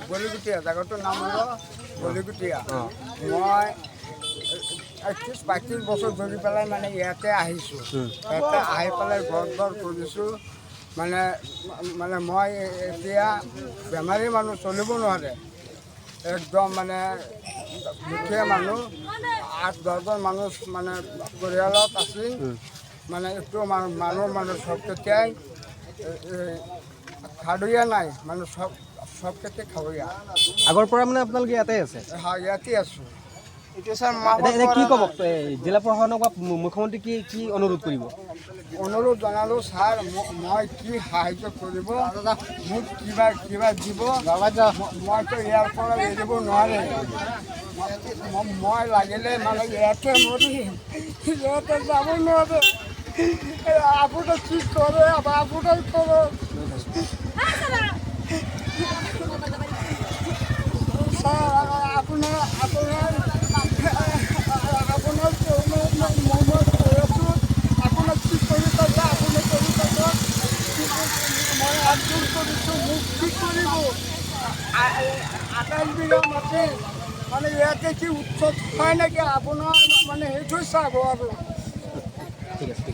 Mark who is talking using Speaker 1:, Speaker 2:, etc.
Speaker 1: বলিগুটিয়া, জেগাটোৰ নাম হ'ল বলিগুটিয়া। মই 31-32 বছৰ ধৰি পেলাই মানে ইয়াতে আহিছোঁ। ইয়াতে আহি পেলাই ঘৰ কৰিছোঁ। মানে মই এতিয়া বেমাৰী মানুহ, চলিব নোৱাৰে। একদম মানে দুখীয়া মানুহ, 8-10জন মানুহ মানে পৰিয়ালত আছিল। মানে এইটো মানুহ চব কেতিয়াই খাৱৰীয়া নাই, মানে চব কেতিয়া খাৱৰীয়া।
Speaker 2: আগৰ পৰা মানে আপোনালোকে ইয়াতে আছে?
Speaker 1: হয়, ইয়াতে আছোঁ।
Speaker 2: এতিয়া কি ক'ব জিলা প্ৰশাসনক বা মুখ্যমন্ত্ৰী কি অনুৰোধ কৰিব?
Speaker 1: অনুৰোধ জনালোঁ, ছাৰ মই কি সাহায্য কৰিব, মোক কিবা দিব। মইতো ইয়াৰ পৰা এৰিব নোৱাৰিম। মই লাগিলে মানে ইয়াতে মৰিম, ইয়াতে যাব নোৱাৰে। আপুনি কি কৰে, আপোনাৰ কৰক। ছাৰ আপোনাৰ মনত কৈ আছোঁ, আপোনাক কি কৰি পাইছে আপুনি কৰি পাইছে। মই আন্দোলন কৰিছোঁ, মোক কি কৰিব। 28 বিঘা মাটি মানে ইয়াতে কি উৎসৱ হয় নেকি আপোনাৰ, মানে সেইটো চাব আৰু।
Speaker 2: ঠিক আছে।